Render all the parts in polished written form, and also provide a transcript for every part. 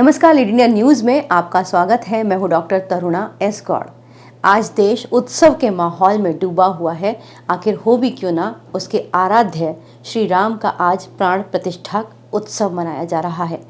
नमस्कार, India news में आपका स्वागत है। मैं हूं डॉक्टर तरुणा एस गौड़। आज देश उत्सव के माहौल में डूबा हुआ है। आखिर हो भी क्यों ना, उसके आराध्य श्री राम का आज प्राण प्रतिष्ठा उत्सव मनाया जा रहा है।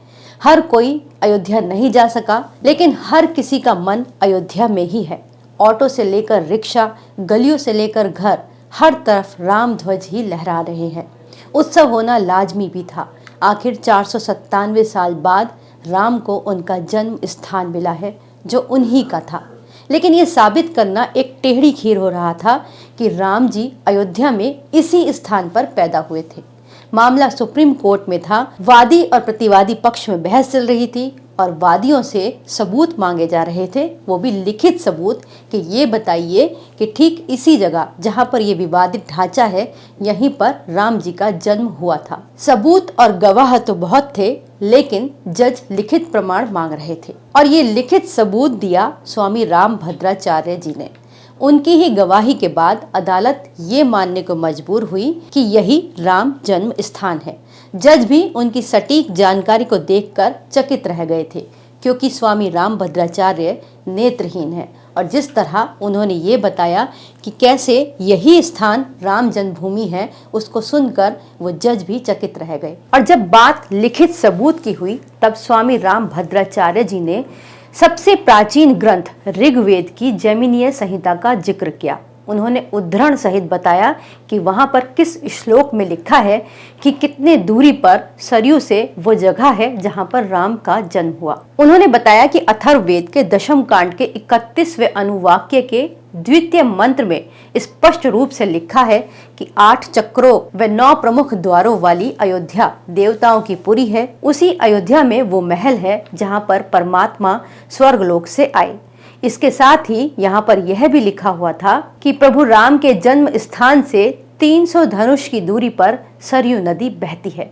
हर कोई अयोध्या नहीं जा सका, लेकिन हर किसी का मन अयोध्या में ही है। ऑटो से लेकर रिक्शा, गलियों से लेकर घर, हर तरफ राम ध्वज ही लहरा रहे हैं। उत्सव होना लाजमी भी था। आखिर 497 साल बाद राम को उनका जन्म स्थान मिला है जो उन्हीं का था। लेकिन ये साबित करना एक टेढ़ी खीर हो रहा था कि राम जी अयोध्या में इसी स्थान पर पैदा हुए थे। मामला सुप्रीम कोर्ट में था। वादी और प्रतिवादी पक्ष में बहस चल रही थी और वादियों से सबूत मांगे जा रहे थे, वो भी लिखित सबूत कि ये बताइए कि ठीक इसी जगह जहां पर ये विवादित ढांचा है, यहीं पर राम जी का जन्म हुआ था। सबूत और गवाह तो बहुत थे, लेकिन जज लिखित प्रमाण मांग रहे थे और ये लिखित सबूत दिया स्वामी रामभद्राचार्य जी ने। उनकी ही गवाही के बाद अदालत ये मानने को मजबूर हुई कि यही राम जन्म स्थान है। जज भी उनकी सटीक जानकारी को देखकर चकित रह गए थे, क्योंकि स्वामी रामभद्राचार्य नेत्रहीन है और जिस तरह उन्होंने ये बताया कि कैसे यही स्थान राम जन्मभूमि है, उसको सुनकर वो जज भी चकित रह गए। और जब बात लिखित सबूत की हुई, तब स्वामी रामभद्राचार्य जी ने सबसे प्राचीन ग्रंथ ऋग्वेद की जैमिनीय संहिता का जिक्र किया। उन्होंने उद्धरण सहित बताया कि वहां पर किस श्लोक में लिखा है कि कितने दूरी पर सरयू से वो जगह है जहां पर राम का जन्म हुआ। उन्होंने बताया कि अथर्ववेद के दशम कांड के 31वें अनुवाक्य के द्वितीय मंत्र में स्पष्ट रूप से लिखा है कि 8 चक्रों व 9 प्रमुख द्वारों वाली अयोध्या देवताओं की पुरी है। उसी अयोध्या में वो महल है जहां पर परमात्मा स्वर्गलोक से आए। इसके साथ ही यहाँ पर यह भी लिखा हुआ था कि प्रभु राम के जन्म स्थान से 300 धनुष की दूरी पर सरयू नदी बहती है।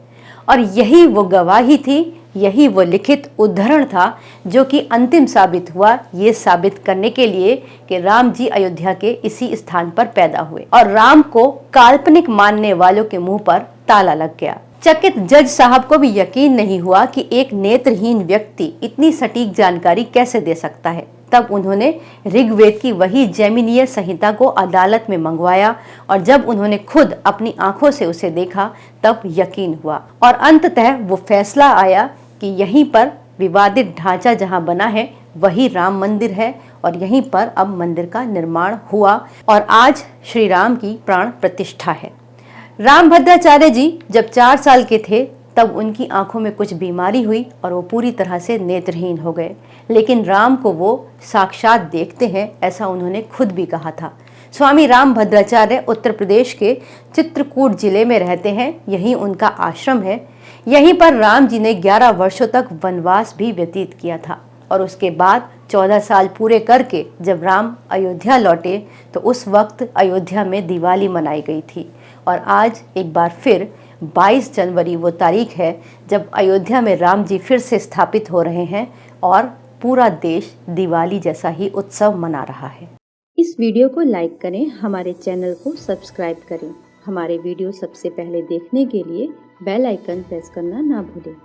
और यही वो गवाही थी, यही वो लिखित उद्धरण था जो कि अंतिम साबित हुआ, ये साबित करने के लिए कि राम जी अयोध्या के इसी स्थान पर पैदा हुए और राम को काल्पनिक मानने वालों के मुंह पर ताला लग गया। चकित जज साहब को भी यकीन नहीं हुआ कि एक नेत्रहीन व्यक्ति इतनी सटीक जानकारी कैसे दे सकता है। तब उन्होंने ऋग्वेद की वही जैमिनीय संहिता को अदालत में मंगवाया और जब उन्होंने खुद अपनी आंखों से उसे देखा, तब यकीन हुआ और अंततः वो फैसला आया कि यहीं पर विवादित ढांचा जहां बना है वही राम मंदिर है और यहीं पर अब मंदिर का निर्माण हुआ और आज श्री राम की प्राण प्रतिष्ठा है। रामभद्राचार्य जी जब 4 साल के थे, तब उनकी आंखों में कुछ बीमारी हुई और वो पूरी तरह से नेत्रहीन हो गए। लेकिन राम को वो साक्षात देखते हैं, ऐसा उन्होंने खुद भी कहा था। स्वामी रामभद्राचार्य उत्तर प्रदेश के चित्रकूट जिले में रहते हैं, यही उनका आश्रम है। यहीं पर राम जी ने 11 वर्षों तक वनवास भी व्यतीत किया था और उसके बाद 14 साल पूरे करके जब राम अयोध्या लौटे, तो उस वक्त अयोध्या में दिवाली मनाई गई थी। और आज एक बार फिर 22 जनवरी वो तारीख है जब अयोध्या में राम जी फिर से स्थापित हो रहे हैं और पूरा देश दिवाली जैसा ही उत्सव मना रहा है। इस वीडियो को लाइक करें, हमारे चैनल को सब्सक्राइब करें। हमारे वीडियो सबसे पहले देखने के लिए बेल आइकन प्रेस करना ना भूलें।